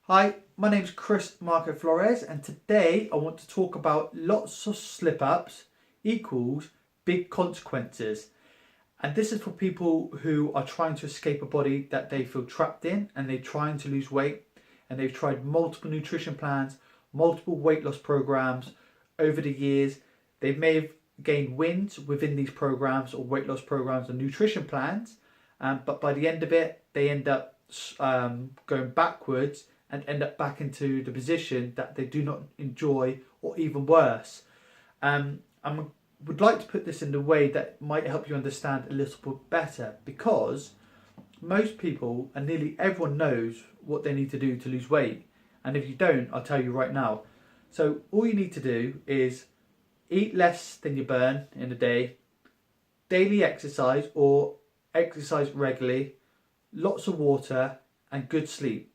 Hi, my name's Chris Marco Flores, and today I want to talk about lots of slip ups equals big consequences. And this is for people who are trying to escape a body that they feel trapped in and they're trying to lose weight and they've tried multiple nutrition plans, multiple weight loss programs over the years. They may have gained wins within these programs or weight loss programs and nutrition plans, but by the end of it, they end up going backwards and end up back into the position that they do not enjoy, or even worse. I would like to put this in a way that might help you understand a little bit better, because most people and nearly everyone knows what they need to do to lose weight. And if you don't, I'll tell you right now. So all you need to do is eat less than you burn in a day, daily exercise or exercise regularly, lots of water and good sleep.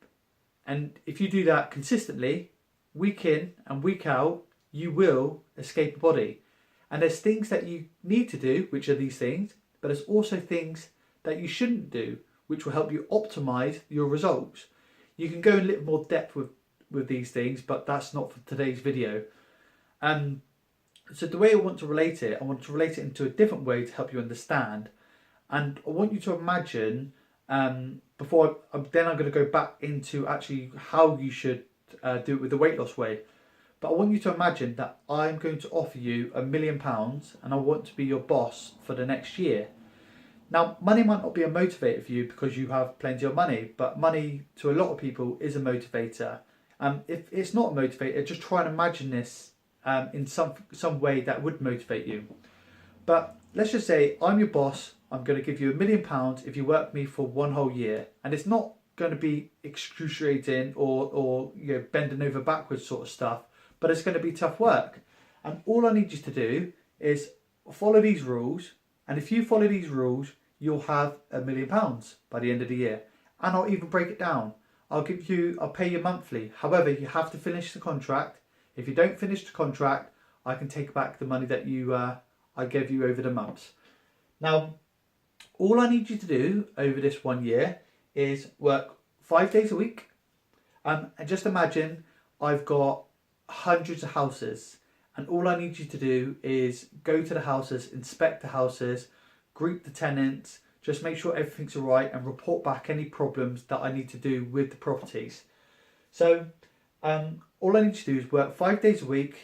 And if you do that consistently, week in and week out, you will escape a body. And there's things that you need to do, which are these things, but there's also things that you shouldn't do, which will help you optimize your results. You can go in a little more depth with these things, but that's not for today's video. So the way I want to relate it, I want to relate it into a different way to help you understand. And I want you to imagine, then I'm going to go back into actually how you should do it with the weight loss way. But I want you to imagine that I'm going to offer you £1 million and I want to be your boss for the next year. Now, money might not be a motivator for you because you have plenty of money, but money to a lot of people is a motivator. If it's not a motivator, just try and imagine this in some way that would motivate you. But let's just say I'm your boss. I'm going to give you £1 million if you work me for one whole year, and it's not going to be excruciating or bending over backwards sort of stuff, but it's going to be tough work. And all I need you to do is follow these rules, and if you follow these rules, you'll have £1 million by the end of the year. And I'll even break it down. I'll pay you monthly. However, you have to finish the contract. If you don't finish the contract, I can take back the money that I gave you over the months. Now, all I need you to do over this 1 year is work 5 days a week. And just imagine I've got hundreds of houses, and all I need you to do is go to the houses, inspect the houses, greet the tenants, just make sure everything's all right, and report back any problems that I need to do with the properties. So all I need you to do is work 5 days a week.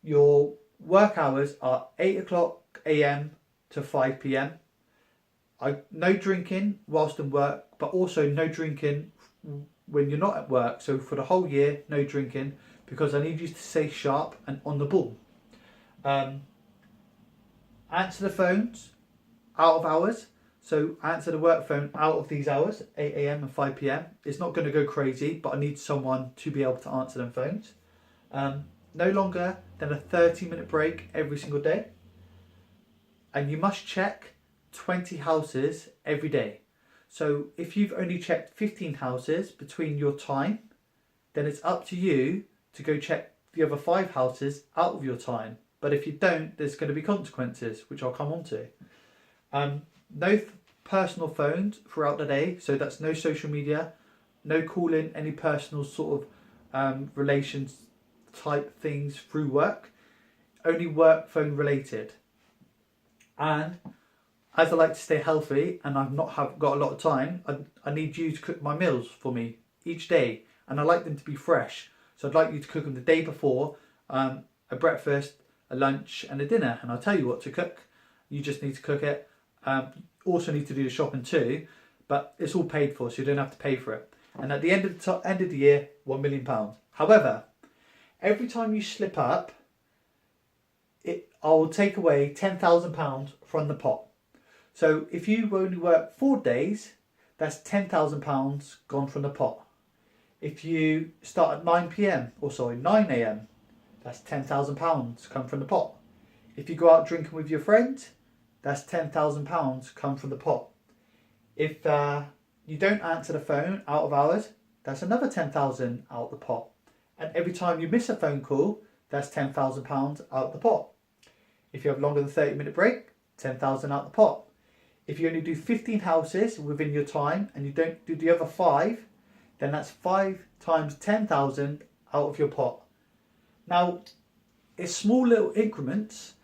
Your work hours are 8 o'clock a.m. to 5 p.m. No drinking whilst in work, but also no drinking when you're not at work. So for the whole year, no drinking, because I need you to stay sharp and on the ball. Answer the phones out of hours. So answer the work phone out of these hours, 8 a.m. and 5 p.m. It's not going to go crazy, but I need someone to be able to answer them phones. No longer than a 30-minute break every single day. And you must check 20 houses every day. So if you've only checked 15 houses between your time, then it's up to you to go check the other 5 houses out of your time. But if you don't, there's going to be consequences, which I'll come on to. No personal phones throughout the day, so that's no social media, no calling any personal sort of relations type things through work, only work phone related. And as I like to stay healthy and I've not got a lot of time, I need you to cook my meals for me each day, and I like them to be fresh. So I'd like you to cook them the day before, a breakfast, a lunch and a dinner, and I'll tell you what to cook. You just need to cook it. Also need to do the shopping too, but it's all paid for, so you don't have to pay for it. And at the end of the year, £1 million. However, every time you slip up, I will take away £10,000 from the pot. So if you only work 4 days, that's £10,000 gone from the pot. If you start at 9 a.m, that's £10,000 come from the pot. If you go out drinking with your friends, that's £10,000 come from the pot. If you don't answer the phone out of hours, that's another £10,000 out the pot. And every time you miss a phone call, that's £10,000 out the pot. If you have longer than 30-minute break, £10,000 out the pot. If you only do 15 houses within your time and you don't do the other 5, then that's 5 times 10,000 out of your pot. Now, it's small little increments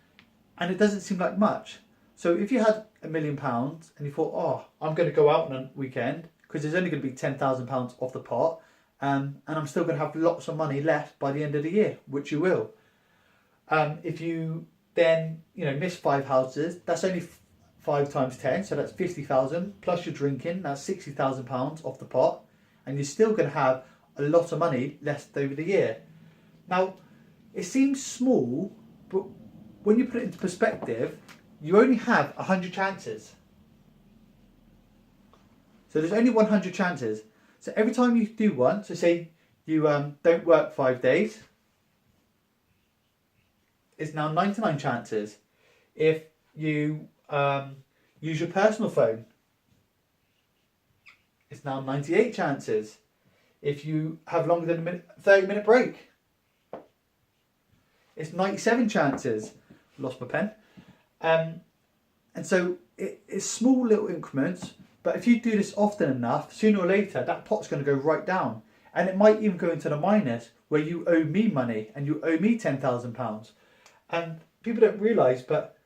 and it doesn't seem like much. So if you had £1 million and you thought, oh, I'm going to go out on a weekend because there's only going to be £10,000 off the pot, and I'm still going to have lots of money left by the end of the year, which you will. If you then miss 5 houses, that's only 5 times 10, so that's 50,000 plus your drinking, that's £60,000 off the pot, and you're still going to have a lot of money left over the year. Now, it seems small, but when you put it into perspective, you only have 100 chances. So there's only 100 chances. So every time you do one, so say you don't work 5 days, it's now 99 chances. If you use your personal phone, it's now 98 chances. If you have longer than a 30-minute break, it's 97 chances. Lost my pen. And so it's small little increments, but if you do this often enough, sooner or later that pot's going to go right down, and it might even go into the minus where you owe me money and you owe me £10,000. And people don't realise, but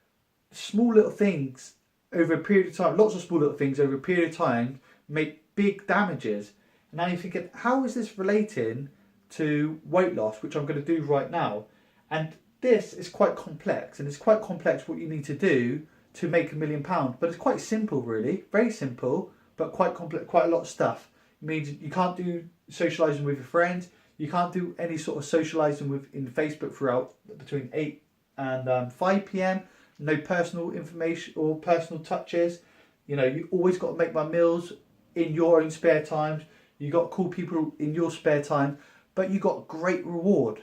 small little things over a period of time, lots of small little things over a period of time make big damages. And now you're thinking, how is this relating to weight loss, which I'm going to do right now? And this is quite complex, and it's quite complex what you need to do to make £1 million. But it's quite simple, really, very simple, but quite complex, quite a lot of stuff. It means you can't do socialising with your friends. You can't do any sort of socialising in Facebook throughout between 8 and 5 p.m. No personal information or personal touches. You always got to make my meals in your own spare times. You got to call people in your spare time, but you got great reward.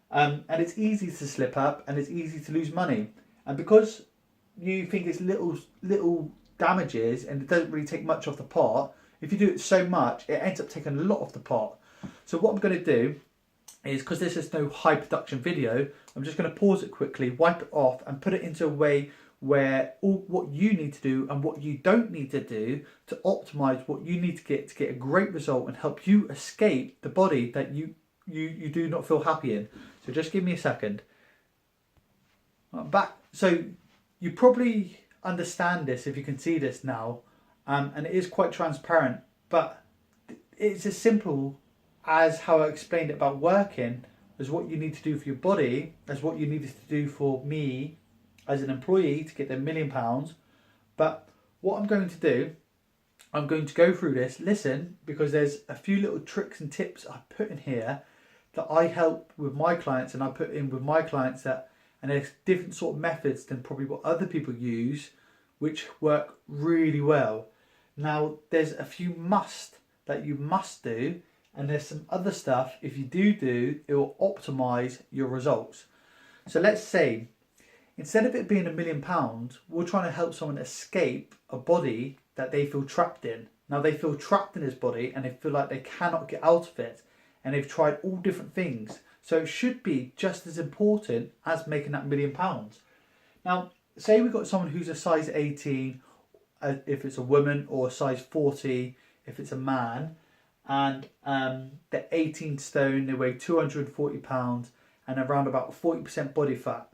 And it's easy to slip up and it's easy to lose money. And because you think it's little damages and it doesn't really take much off the pot, if you do it so much, it ends up taking a lot off the pot. So what I'm going to do is, because this is no high production video, I'm just going to pause it quickly, wipe it off and put it into a way where all what you need to do and what you don't need to do to optimize what you need to get a great result and help you escape the body that you do not feel happy in. So just give me a second. I'm back. So you probably understand this if you can see this now, and it is quite transparent, but it's as simple as how I explained it about working, as what you need to do for your body, as what you needed to do for me as an employee to get the £1 million. But what I'm going to do, I'm going to go through this, listen, because there's a few little tricks and tips I put in here that I help with my clients, and I put in with my clients and there's different sort of methods than probably what other people use, which work really well. Now, there's a few that you must do, and there's some other stuff, if you do, it will optimize your results. So let's say, instead of it being £1 million, we're trying to help someone escape a body that they feel trapped in. Now, they feel trapped in this body and they feel like they cannot get out of it. And they've tried all different things. So it should be just as important as making that £1 million. Now, say we've got someone who's a size 18, if it's a woman, or a size 40, if it's a man, and they're 18 stone, they weigh 240 pounds, and around about 40% body fat.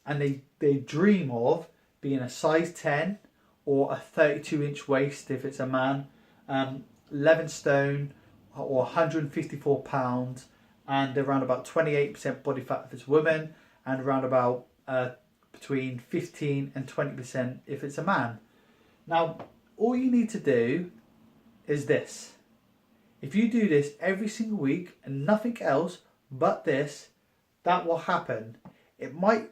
And they dream of being a size 10 or a 32-inch waist if it's a man, 11 stone or 154 pounds, and around about 28% body fat if it's a woman, and around about between 15 and 20% if it's a man. Now, all you need to do is this. If you do this every single week and nothing else but this, that will happen. It might,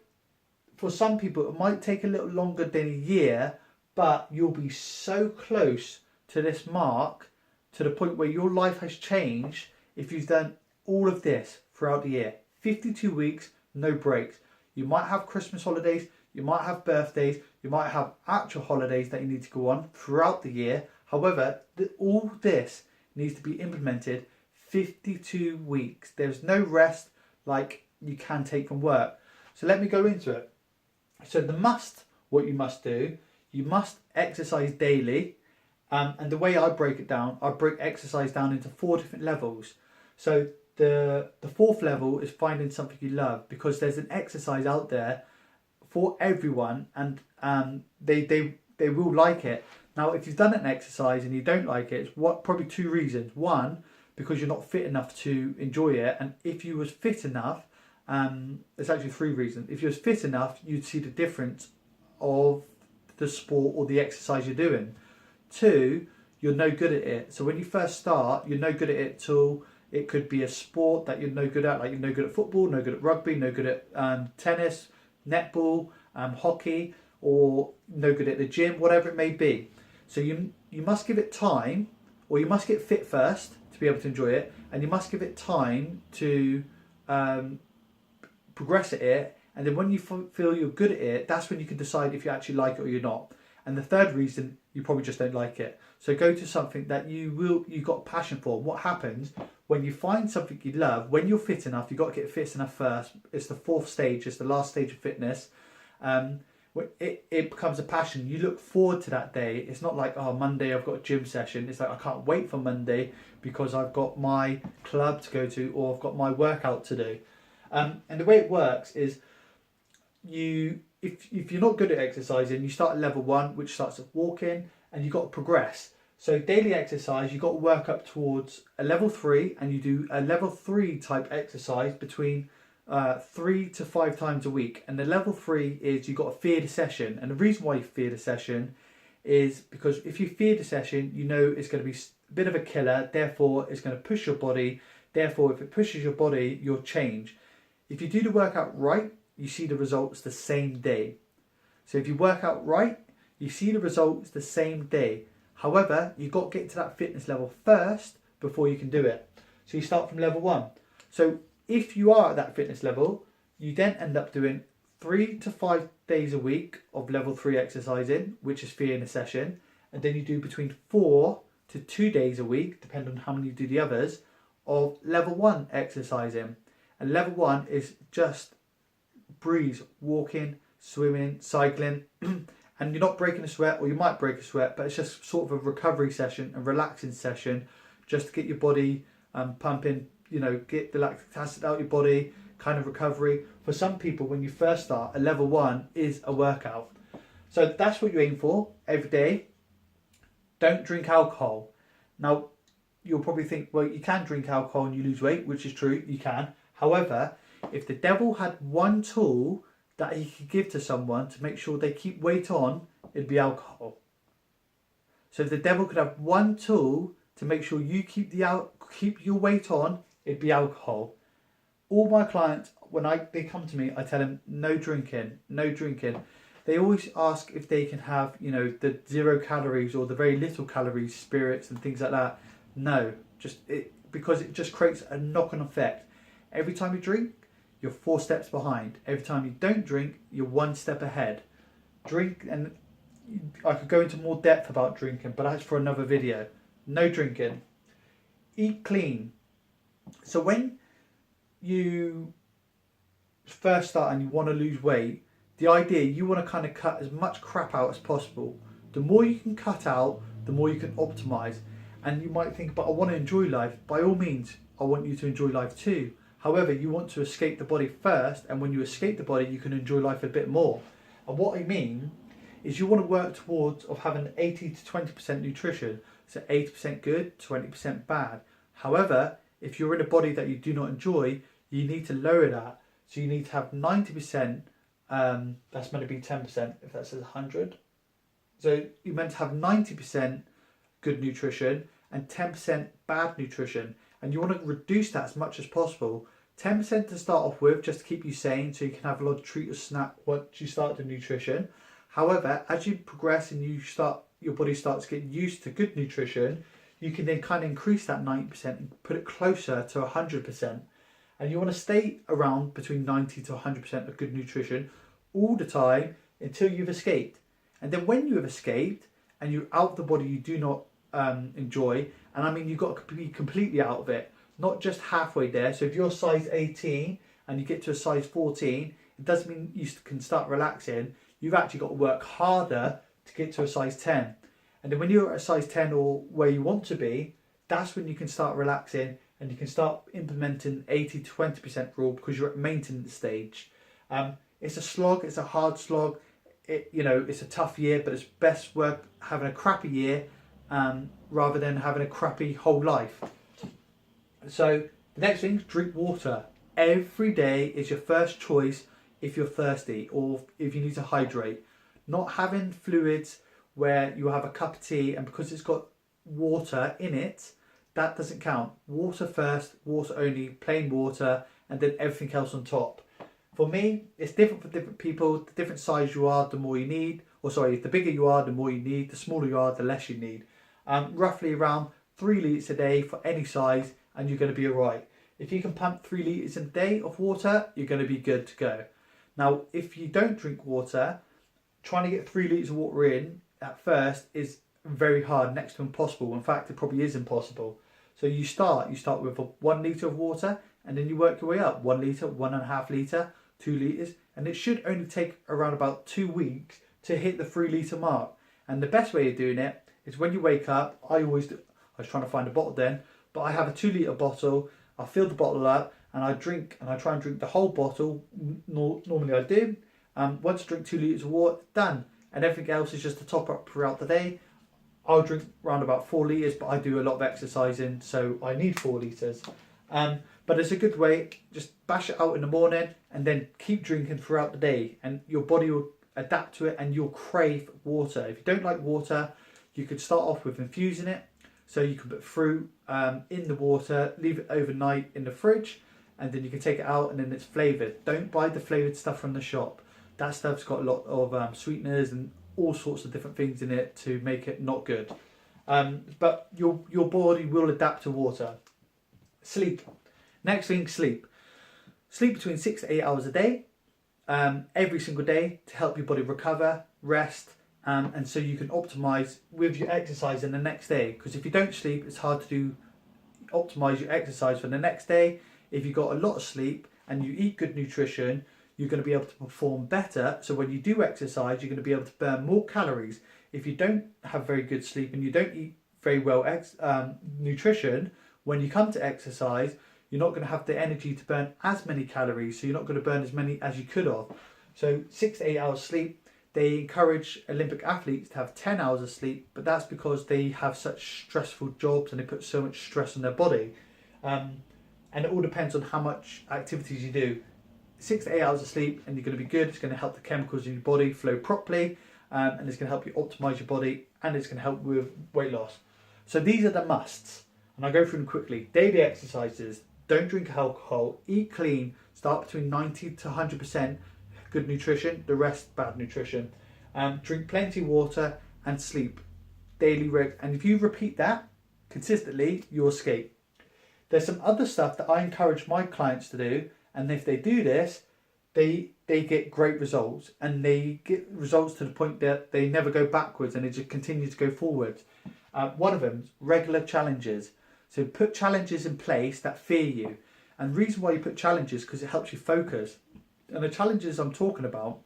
for some people, it might take a little longer than a year, but you'll be so close to this mark, to the point where your life has changed if you've done all of this throughout the year. 52 weeks, no breaks. You might have Christmas holidays, you might have birthdays, you might have actual holidays that you need to go on throughout the year. However, all this needs to be implemented 52 weeks. There's no rest like you can take from work. So let me go into it. So what you must do, you must exercise daily. And the way I break it down, I break exercise down into 4 different levels. So the fourth level is finding something you love, because there's an exercise out there for everyone, and they will like it. Now, if you've done an exercise and you don't like it, it's probably 2 reasons. One, because you're not fit enough to enjoy it, and if you was fit enough, there's actually 3 reasons. If you was fit enough, you'd see the difference of the sport or the exercise you're doing. 2, you're no good at it. So when you first start, you're no good at it till it could be a sport that you're no good at, like you're no good at football, no good at rugby, no good at tennis, netball, hockey, or no good at the gym, whatever it may be. So you must give it time, or you must get fit first to be able to enjoy it, and you must give it time to progress at it. And then when you feel you're good at it, that's when you can decide if you actually like it or you're not. And the third reason, you probably just don't like it. So go to something that you got passion for. What happens when you find something you love? When you're fit enough, you got to get fit enough first. It's the 4th stage. It's the last stage of fitness. It becomes a passion. You look forward to that day. It's not like, oh, Monday I've got a gym session. It's like, I can't wait for Monday because I've got my club to go to, or I've got my workout to do. And the way it works is, if you're not good at exercising, you start at level 1, which starts at walking, and you've got to progress. So daily exercise, you've got to work up towards a level 3, and you do a level 3 type exercise between 3 to 5 times a week. And the level 3 is you've got to fear the session. And the reason why you fear the session is because if you fear the session, you know it's going to be a bit of a killer, therefore it's going to push your body. Therefore, if it pushes your body, you'll change. If you do the workout right, you see the results the same day. So if you work out right, you see the results the same day. However, you've got to get to that fitness level first before you can do it. So you start from level 1. So if you are at that fitness level, you then end up doing 3 to 5 days a week of level 3 exercising, which is fear in a session. And then you do between 4 to 2 days a week, depending on how many you do the others, of level 1 exercising. And level 1 is just breeze, walking, swimming, cycling, and you're not breaking a sweat, or you might break a sweat, but it's just sort of a recovery session, a relaxing session, just to get your body pumping, get the lactic acid out of your body, kind of recovery. For some people, when you first start, a level 1 is a workout. So that's what you aim for every day. Don't drink alcohol. Now, you'll probably think, well, you can drink alcohol and you lose weight, which is true, you can. However, if the devil had one tool that he could give to someone to make sure they keep weight on, it'd be alcohol. So if the devil could have one tool to make sure you keep your weight on, it'd be alcohol. All my clients, when they come to me, I tell them no drinking, no drinking. They always ask if they can have, the 0 calories or the very little calories spirits and things like that. No, because it just creates a knock-on effect. Every time you drink, you're 4 steps behind. Every time you don't drink, you're 1 step ahead. Drink, and I could go into more depth about drinking, but that's for another video. No drinking. Eat clean. So when you first start and you want to lose weight, the idea, you want to kind of cut as much crap out as possible. The more you can cut out, the more you can optimize. And you might think, but I want to enjoy life. By all means, I want you to enjoy life too. However, you want to escape the body first, and when you escape the body, you can enjoy life a bit more. And what I mean is you want to work towards of having 80 to 20% nutrition. So 80% good, 20% bad. However, if you're in a body that you do not enjoy, you need to lower that. So you need to have 90%, that's meant to be 10% if that says 100. So you're meant to have 90% good nutrition and 10% bad nutrition. And you want to reduce that as much as possible. 10% to start off with, just to keep you sane, so you can have a lot of treat or snack once you start the nutrition. However, as you progress and your body starts to get used to good nutrition, you can then kind of increase that 90% and put it closer to 100%. And you want to stay around between 90 to 100% of good nutrition all the time until you've escaped. And then when you have escaped and you're out of the body you do not enjoy, and I mean you've got to be completely out of it, not just halfway there. So if you're size 18 and you get to a size 14, it doesn't mean you can start relaxing. You've actually got to work harder to get to a size 10. And then when you're at a size 10 or where you want to be, that's when you can start relaxing and you can start implementing 80 to 20% rule because you're at maintenance stage. It's a slog, it's a hard slog. It's a tough year, but it's best worth having a crappy year rather than having a crappy whole life. So the next thing is drink water. Every day is your first choice if you're thirsty or if you need to hydrate. Not having fluids where you have a cup of tea and because it's got water in it, that doesn't count. Water first, water only, plain water, and then everything else on top. For me, it's different for different people. The different size you are, the more you need. The bigger you are, the more you need. The smaller you are, the less you need. Roughly around 3 litres a day for any size, and you're going to be alright. If you can pump 3 litres a day of water, you're going to be good to go. Now, if you don't drink water, trying to get 3 litres of water in at first is very hard, next to impossible. In fact, it probably is impossible. So you start with 1 litre of water, and then you work your way up. 1 litre, 1.5 litre, 2 litres, and it should only take around about 2 weeks to hit the 3 litre mark. And the best way of doing it is when you wake up, I was trying to find a bottle then, but I have a 2 litre bottle, I fill the bottle up, and I try and drink the whole bottle, normally I do. Once I drink 2 litres of water, done. And everything else is just to top up throughout the day. I'll drink around about 4 litres, but I do a lot of exercising, so I need 4 litres. But it's a good way, just bash it out in the morning and then keep drinking throughout the day and your body will adapt to it and you'll crave water. If you don't like water, you could start off with infusing it. So you can put fruit in the water, leave it overnight in the fridge, and then you can take it out and then it's flavoured. Don't buy the flavoured stuff from the shop. That stuff's got a lot of sweeteners and all sorts of different things in it to make it not good. But your body will adapt to water. Sleep. Next thing, sleep. Sleep between 6 to 8 hours a day, every single day to help your body recover, rest, and so you can optimise with your exercise in the next day. Because if you don't sleep, it's hard to optimise your exercise for the next day. If you've got a lot of sleep and you eat good nutrition, you're going to be able to perform better. So when you do exercise, you're going to be able to burn more calories. If you don't have very good sleep and you don't eat very well nutrition, when you come to exercise, you're not going to have the energy to burn as many calories, so you're not going to burn as many as you could have. So 6 to 8 hours sleep. They encourage Olympic athletes to have 10 hours of sleep, but that's because they have such stressful jobs and they put so much stress on their body. And it all depends on how much activities you do. 6 to 8 hours of sleep and you're going to be good. It's going to help the chemicals in your body flow properly, and it's going to help you optimize your body, and it's going to help with weight loss. So these are the musts, and I'll go through them quickly. Daily exercises. Don't drink alcohol, eat clean, start between 90 to 100% good nutrition, the rest bad nutrition. Drink plenty of water and sleep. Daily and if you repeat that consistently, you'll escape. There's some other stuff that I encourage my clients to do, and if they do this, they get great results, and they get results to the point that they never go backwards and they just continue to go forwards. One of them is regular challenges. So put challenges in place that fear you. And the reason why you put challenges is because it helps you focus. And the challenges I'm talking about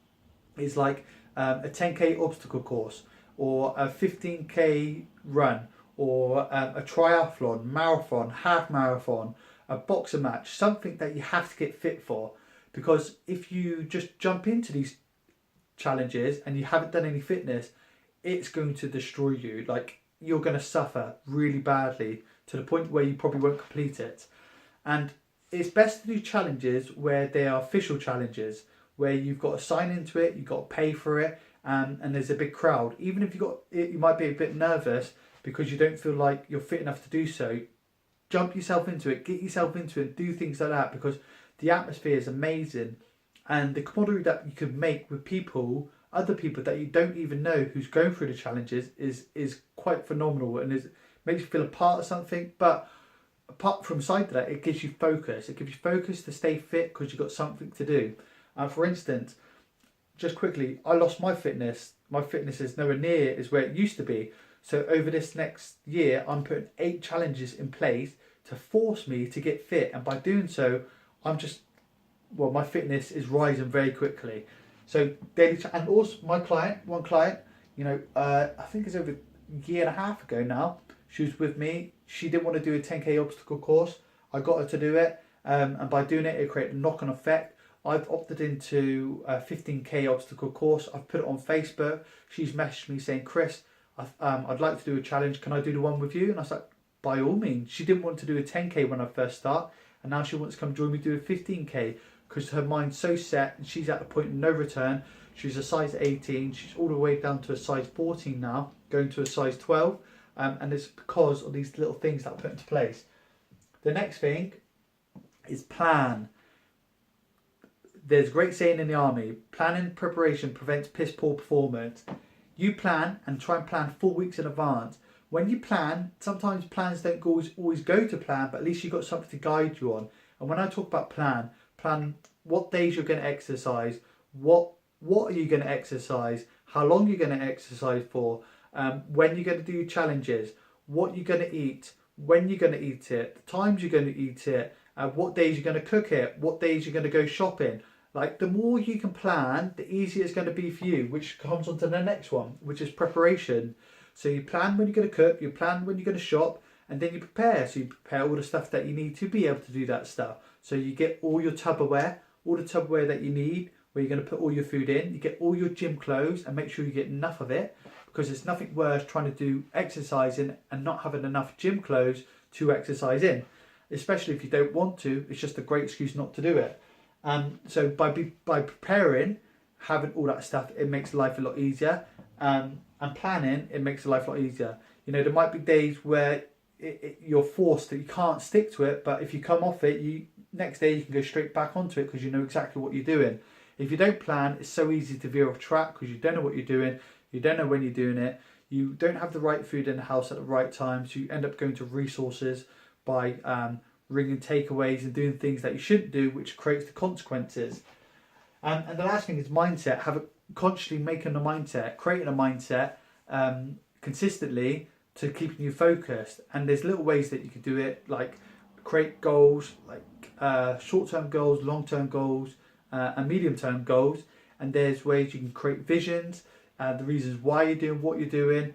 is like a 10k obstacle course, or a 15k run, or a triathlon, marathon, half marathon, a boxer match, something that you have to get fit for. Because if you just jump into these challenges and you haven't done any fitness, it's going to destroy you. Like, you're going to suffer really badly to the point where you probably won't complete it. And it's best to do challenges where they are official challenges, where you've got to sign into it, you've got to pay for it, and there's a big crowd. Even if you might be a bit nervous because you don't feel like you're fit enough to do so, jump yourself into it, get yourself into it, do things like that, because the atmosphere is amazing. And the camaraderie that you can make with people, other people that you don't even know who's going through the challenges, is quite phenomenal, and makes you feel a part of something. But apart from side to that, it gives you focus. It gives you focus to stay fit because you've got something to do. For instance, just quickly, I lost my fitness. My fitness is nowhere near as where it used to be. So over this next year, I'm putting 8 challenges in place to force me to get fit. And by doing so, my fitness is rising very quickly. So daily, and also one client, I think it's over year and a half ago now. She was with me. She didn't want to do a 10k obstacle course. I got her to do it, and by doing it, it created a knock-on effect. I've opted into a 15k obstacle course. I've put it on Facebook. She's messaged me saying, Chris, I'd like to do a challenge. Can I do the one with you? And I was like, by all means. She didn't want to do a 10k when I first start, and now she wants to come join me do a 15k because her mind's so set and she's at the point of no return. She's a size 18. She's all the way down to a size 14 now, going to a size 12. And it's because of these little things that I put into place. The next thing is plan. There's a great saying in the army, planning preparation prevents piss poor performance. You plan and try and plan 4 weeks in advance. When you plan, sometimes plans don't always go to plan, but at least you've got something to guide you on. And when I talk about plan what days you're going to exercise, what are you going to exercise, how long you're going to exercise for, when you're going to do challenges, what you're going to eat, when you're going to eat it, the times you're going to eat it, what days you're going to cook it, what days you're going to go shopping. Like, the more you can plan, the easier it's going to be for you, which comes on to the next one, which is preparation. So you plan when you're going to cook, you plan when you're going to shop, and then you prepare. So you prepare all the stuff that you need to be able to do that stuff. So you get all your Tupperware, all the Tupperware that you need, where you're going to put all your food in. You get all your gym clothes and make sure you get enough of it, because there's nothing worse trying to do exercising and not having enough gym clothes to exercise in. Especially if you don't want to, it's just a great excuse not to do it. So by preparing, having all that stuff, it makes life a lot easier. And planning, it makes life a lot easier. You know, there might be days where you're forced that you can't stick to it, but if you come off it, next day you can go straight back onto it because you know exactly what you're doing. If you don't plan, it's so easy to veer off track because you don't know what you're doing, you don't know when you're doing it, you don't have the right food in the house at the right time, so you end up going to resources by ringing takeaways and doing things that you shouldn't do, which creates the consequences. And the last thing is mindset. Consciously making a mindset, creating a mindset consistently to keeping you focused. And there's little ways that you can do it, like create goals, like short-term goals, long-term goals, and medium-term goals. And there's ways you can create visions, the reasons why you're doing what you're doing,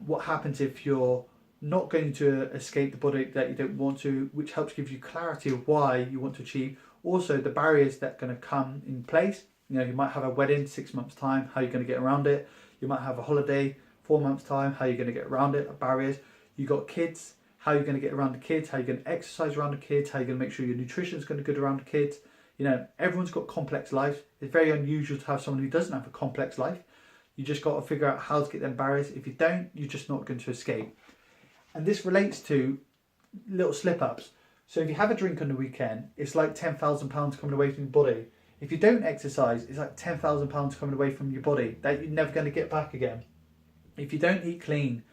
what happens if you're not going to escape the body that you don't want to, which helps give you clarity of why you want to achieve. Also, the barriers that are going to come in place. You know, you might have a wedding 6 months' time, how are you going to get around it? You might have a holiday 4 months' time, how are you going to get around it? Barriers. You got kids, how are you going to get around the kids? How are you going to exercise around the kids? How are you going to make sure your nutrition is going to be good around the kids? You know, everyone's got complex lives. It's very unusual to have someone who doesn't have a complex life. You just got to figure out how to get them barriers. If you don't, you're just not going to escape. And this relates to little slip-ups. So if you have a drink on the weekend, it's like £10,000 coming away from your body. If you don't exercise, it's like £10,000 coming away from your body that you're never going to get back again. If you don't eat clean,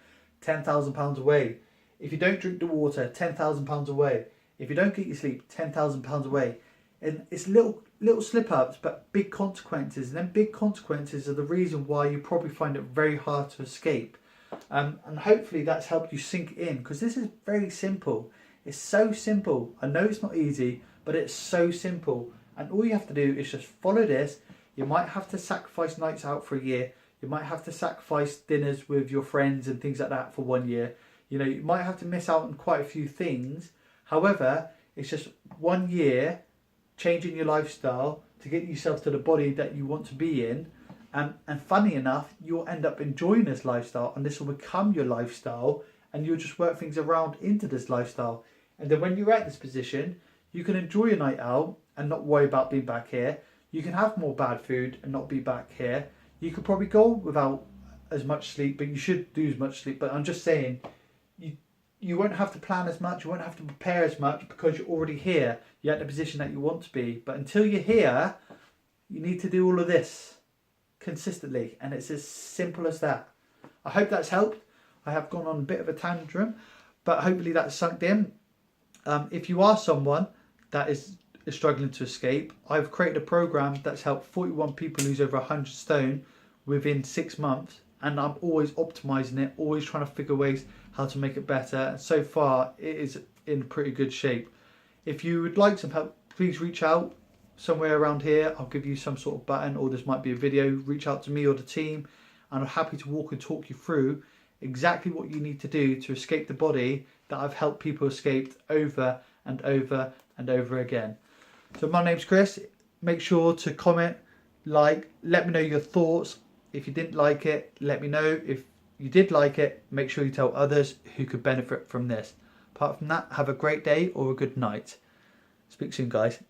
£10,000 away. If you don't drink the water, £10,000 away. If you don't get your sleep, £10,000 away. And it's little slip-ups, but big consequences. And then big consequences are the reason why you probably find it very hard to escape. And hopefully that's helped you sink in, because this is very simple. It's so simple. I know it's not easy, but it's so simple. And all you have to do is just follow this. You might have to sacrifice nights out for a year. You might have to sacrifice dinners with your friends and things like that for 1 year. You know, you might have to miss out on quite a few things. However, it's just 1 year changing your lifestyle to get yourself to the body that you want to be in. And funny enough, you'll end up enjoying this lifestyle, and this will become your lifestyle, and you'll just work things around into this lifestyle. And then when you're at this position, you can enjoy a night out and not worry about being back here. You can have more bad food and not be back here. You could probably go without as much sleep, but you should do as much sleep. But I'm just saying, you won't have to plan as much, you won't have to prepare as much, because you're already here. You're at the position that you want to be. But until you're here, you need to do all of this consistently, and it's as simple as that. I hope that's helped. I have gone on a bit of a tantrum, but hopefully that's sunk in. If you are someone that is struggling to escape, I've created a program that's helped 41 people lose over 100 stone within 6 months, and I'm always optimizing it, always trying to figure ways how to make it better, and so far it is in pretty good shape. If you would like some help, please reach out. Somewhere around here, I'll give you some sort of button, or this might be a video. Reach out to me or the team, and I'm happy to walk and talk you through exactly what you need to do to escape the body that I've helped people escape over and over and over again. So my name's Chris. Make sure to comment, like, let me know your thoughts. If you didn't like it, let me know. If you did like it, make sure you tell others who could benefit from this. Apart from that, have a great day or a good night. Speak soon, guys.